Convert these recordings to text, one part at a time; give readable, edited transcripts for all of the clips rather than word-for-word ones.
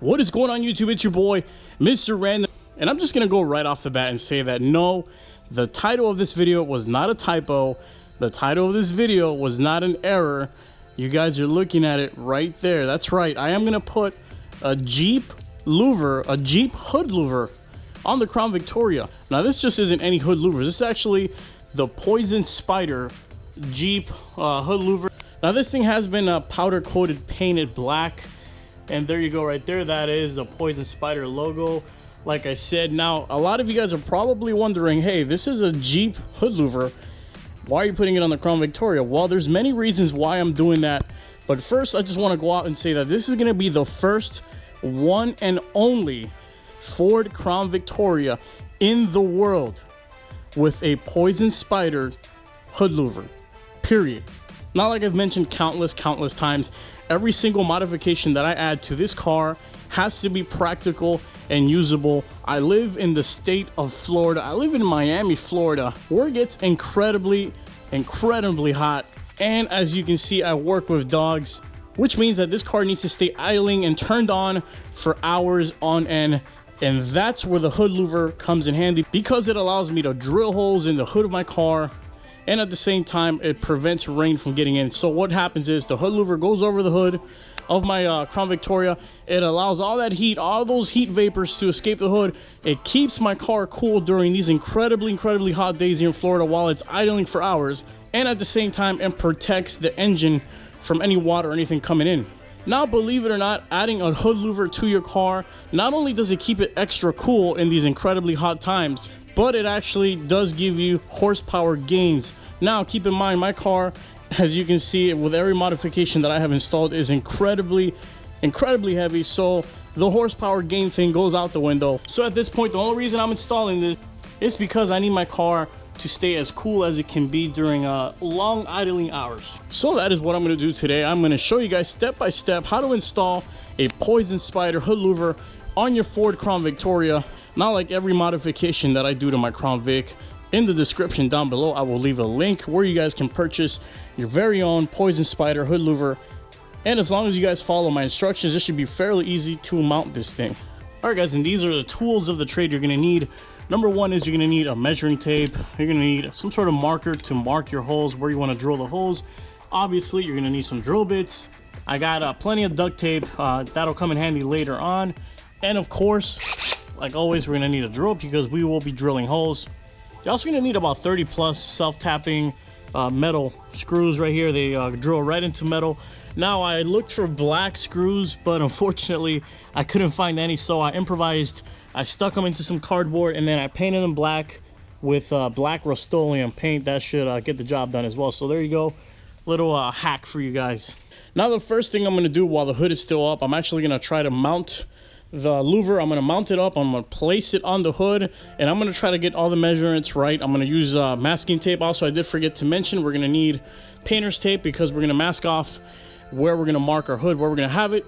What is going on, YouTube? It's your boy, Mr. Random, and I'm just gonna go right off the bat and say that no, the title of this video was not a typo. The title of this video was not an error. You guys are looking at it right there. That's right. I am gonna put a Jeep louver, a Jeep hood louver on the Crown Victoria. Now this just isn't any hood louver. This is actually the Poison Spyder Jeep hood louver. Now this thing has been powder coated, painted black, and there you go right there. That is the Poison Spyder logo. Like I said, now a lot of you guys are probably wondering, hey, this is a Jeep hood louver, why are you putting it on the Crown Victoria? Well, there's many reasons why I'm doing that, but first I just want to go out and say that this is going to be the first one and only Ford Crown Victoria in the world with a Poison Spyder hood louver, period. Not like I've mentioned countless times, every single modification that I add to this car has to be practical and usable. I live in the state of Florida. I live in Miami, Florida, where it gets incredibly hot. And as you can see, I work with dogs, which means that this car needs to stay idling and turned on for hours on end. And that's where the hood louver comes in handy, because it allows me to drill holes in the hood of my car, and at the same time it prevents rain from getting in. So what happens is the hood louver goes over the hood of my Crown Victoria. It allows all that heat, all those heat vapors to escape the hood. It keeps my car cool during these incredibly hot days here in Florida while it's idling for hours, and at the same time it protects the engine from any water or anything coming in. Now, believe it or not, adding a hood louver to your car, not only does it keep it extra cool in these incredibly hot times, but it actually does give you horsepower gains. Now, keep in mind, my car, as you can see, with every modification that I have installed, is incredibly heavy, so the horsepower gain thing goes out the window. So at this point, the only reason I'm installing this is because I need my car to stay as cool as it can be during long idling hours. So that is what I'm going to do today. I'm going to show you guys step by step how to install a Poison Spyder hood louver on your Ford Crown Victoria. Not like every modification that I do to my Crown Vic. In the description down below, I will leave a link where you guys can purchase your very own Poison Spyder hood louver. And as long as you guys follow my instructions, it should be fairly easy to mount this thing. Alright guys, and these are the tools of the trade you're going to need. Number one is you're going to need a measuring tape. You're going to need some sort of marker to mark your holes where you want to drill the holes. Obviously, you're going to need some drill bits. I got plenty of duct tape. That'll come in handy later on. And of course, like always, we're going to need a drill because we will be drilling holes. You're also going to need about 30 plus self-tapping metal screws right here. They drill right into metal. Now, I looked for black screws, but unfortunately, I couldn't find any, so I improvised. I stuck them into some cardboard, and then I painted them black with black Rust-Oleum paint. That should get the job done as well. So there you go, little hack for you guys. Now, the first thing I'm going to do while the hood is still up, I'm actually going to try to mount the louver. I'm going to mount it up. I'm going to place it on the hood, and I'm going to try to get all the measurements right. I'm going to use masking tape. Also, I did forget to mention, we're going to need painter's tape because we're going to mask off where we're going to mark our hood, where we're going to have it.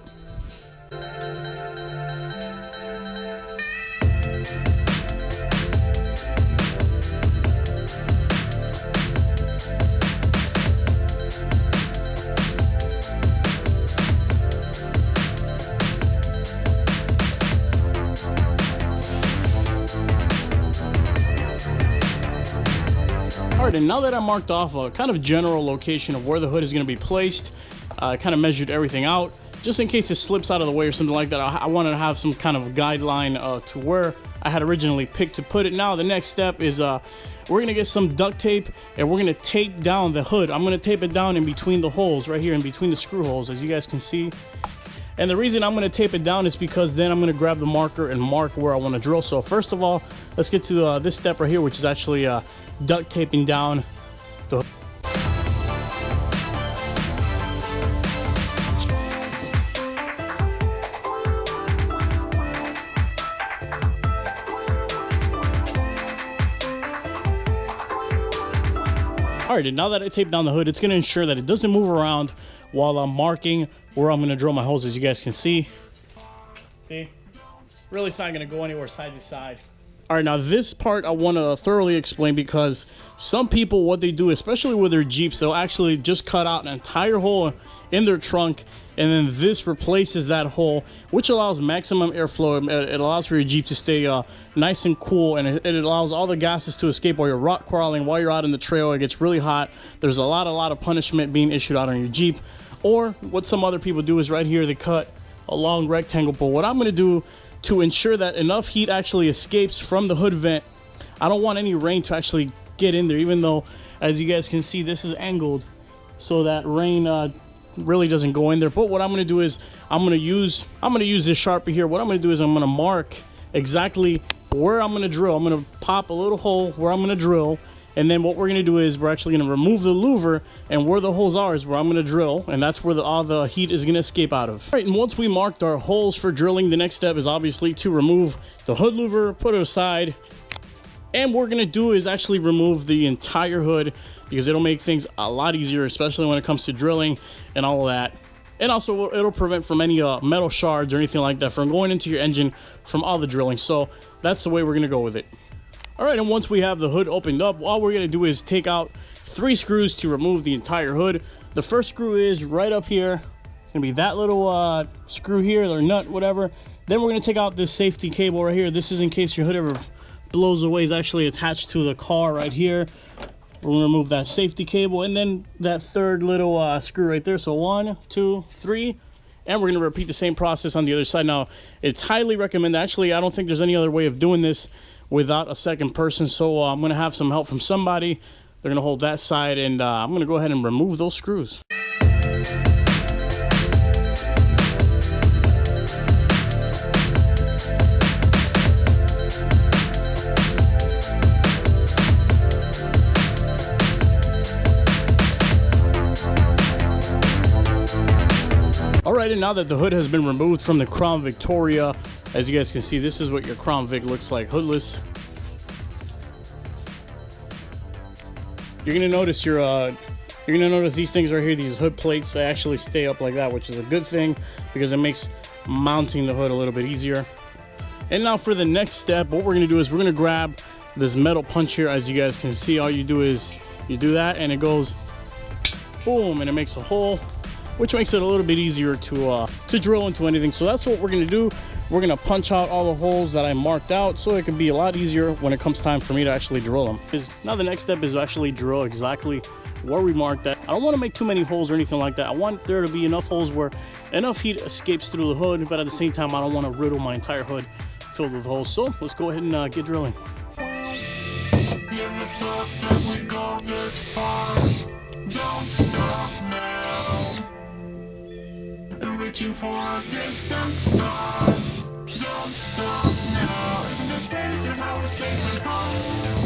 Alright, and now that I marked off a kind of general location of where the hood is going to be placed, I kind of measured everything out just in case it slips out of the way or something like that. I wanted to have some kind of guideline to where I had originally picked to put it. Now the next step is we're going to get some duct tape and we're going to tape down the hood. I'm going to tape it down in between the holes right here, in between the screw holes, as you guys can see. And the reason I'm going to tape it down is because then I'm going to grab the marker and mark where I want to drill. So first of all, let's get to this step right here, which is actually duct taping down the hood. Alright, and now that I taped down the hood, it's going to ensure that it doesn't move around while I'm marking where I'm going to drill my holes, as you guys can see. See? Really, it's not going to go anywhere side to side. All right, now this part I want to thoroughly explain, because some people, what they do, especially with their Jeeps, they'll actually just cut out an entire hole in their trunk, and then this replaces that hole, which allows maximum airflow. It allows for your Jeep to stay nice and cool, and it allows all the gases to escape while you're rock crawling, while you're out in the trail. It gets really hot. There's a lot of punishment being issued out on your Jeep. Or what some other people do is right here, they cut a long rectangle. But what I'm going to do to ensure that enough heat actually escapes from the hood vent, I don't want any rain to actually get in there, even though, as you guys can see, this is angled so that rain really doesn't go in there. But what I'm going to do is I'm going to use this Sharpie here. What I'm going to do is I'm going to mark exactly where I'm going to drill. I'm going to pop a little hole where I'm going to drill, and then what we're going to do is we're actually going to remove the louver, and where the holes are is where I'm going to drill, and that's where all the heat is going to escape out of. All right, and once we marked our holes for drilling, the next step is obviously to remove the hood louver, put it aside, and what we're going to do is actually remove the entire hood, because it'll make things a lot easier, especially when it comes to drilling and all of that. And also it'll prevent from any metal shards or anything like that from going into your engine from all the drilling. So that's the way we're going to go with it. All right, and once we have the hood opened up, all we're going to do is take out 3 screws to remove the entire hood. The first screw is right up here. It's going to be that little screw here, or nut, whatever. Then we're going to take out this safety cable right here. This is in case your hood ever blows away. It's actually attached to the car right here. We're going to remove that safety cable, and then that third little screw right there. So 1, 2, 3. And we're going to repeat the same process on the other side. Now, it's highly recommended. Actually, I don't think there's any other way of doing this without a second person, so I'm going to have some help from somebody. They're going to hold that side, and I'm going to go ahead and remove those screws. All right, and now that the hood has been removed from the Crown Victoria, as you guys can see, this is what your Crown Vic looks like hoodless. You're gonna notice these things right here, these hood plates, they actually stay up like that, which is a good thing because it makes mounting the hood a little bit easier. And now for the next step, what we're gonna do is we're gonna grab this metal punch here. As you guys can see, all you do is you do that, and it goes boom, and it makes a hole, which makes it a little bit easier to drill into anything. So that's what we're gonna do. We're gonna punch out all the holes that I marked out, so it can be a lot easier when it comes time for me to actually drill them. Now the next step is to actually drill exactly where we marked that. I don't want to make too many holes or anything like that. I want there to be enough holes where enough heat escapes through the hood, but at the same time I don't want to riddle my entire hood filled with holes. So let's go ahead and get drilling. Never thought that we'd go this far. Don't stop now. Reaching for a distant star. Don't stop now. Isn't it strange how we're safely home?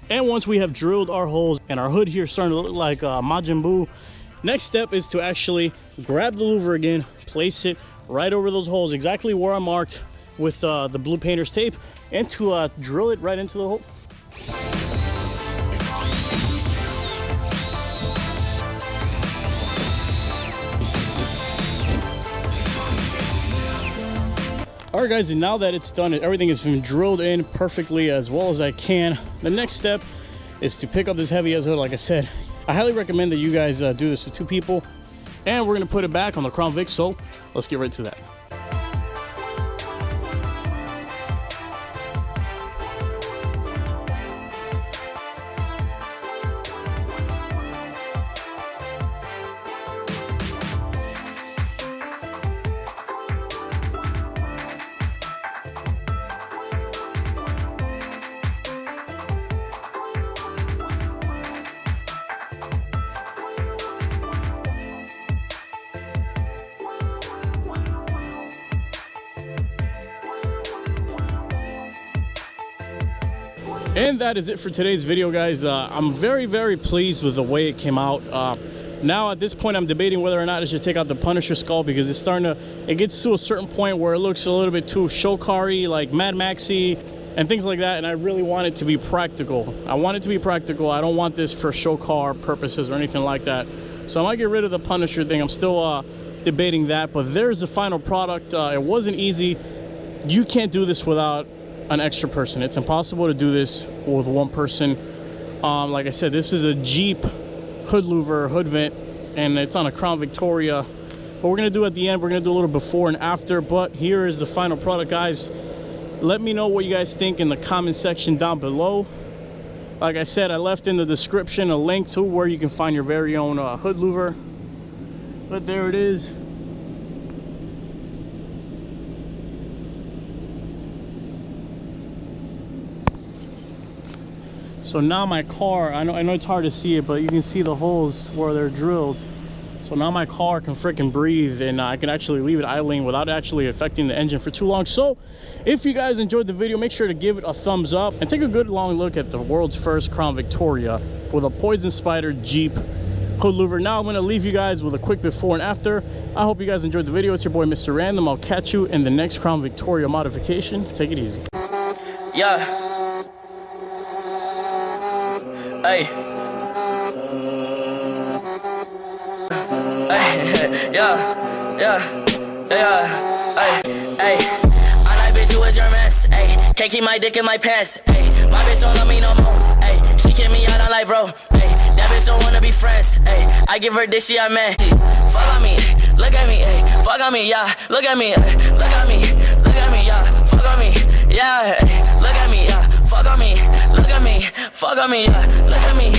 And once we have drilled our holes and our hood here starting to look like Majin Buu, next step is to actually grab the louver again, place it right over those holes, exactly where I marked with the blue painter's tape, and to drill it right into the hole. Alright guys, and now that it's done, everything has been drilled in perfectly as well as I can. The next step is to pick up this heavy ass hood. Like I said, I highly recommend that you guys do this to 2 people. And we're going to put it back on the Crown Vic, so let's get right to that. And that is it for today's video, guys. I'm very pleased with the way it came out. Now at this point I'm debating whether or not I should take out the Punisher skull, because it gets to a certain point where it looks a little bit too show car-y, like Mad Maxy and things like that, and I really want it to be practical. I want it to be practical. I don't want this for show car purposes or anything like that. So I might get rid of the Punisher thing. I'm still debating that, but there's the final product. It wasn't easy. You can't do this without an extra person. It's impossible to do this with one person. Like I said, this is a Jeep hood louver, hood vent, and it's on a Crown Victoria. What we're gonna do at the end, we're gonna do a little before and after, but here is the final product, guys. Let me know what you guys think in the comment section down below. Like I said, I left in the description a link to where you can find your very own hood louver. But there it is. So now my car, I know it's hard to see it, but you can see the holes where they're drilled. So now my car can freaking breathe, and I can actually leave it idling without actually affecting the engine for too long. So if you guys enjoyed the video, make sure to give it a thumbs up and take a good long look at the world's first Crown Victoria with a Poison Spyder Jeep hood louver. Now I'm going to leave you guys with a quick before and after. I hope you guys enjoyed the video. It's your boy Mr. Random. I'll catch you in the next Crown Victoria modification. Take it easy. Yeah. Hey. Hey. Yeah. Hey. Hey. I like bitch who is your mess. Hey. Can't keep my dick in my pants. Hey. My bitch don't love me no more. Hey. She kick me out on life, bro. Hey. That bitch don't wanna be friends. Hey. I give her dick, she a man. Fuck on me. Look at me. Hey. Fuck on me. Yeah. Look at me. Look at me. Look at me. Yeah. Fuck on me. Yeah. Hey. Look at me. Yeah. Fuck on me. Look at me. Fuck on me. Yeah. Look at me.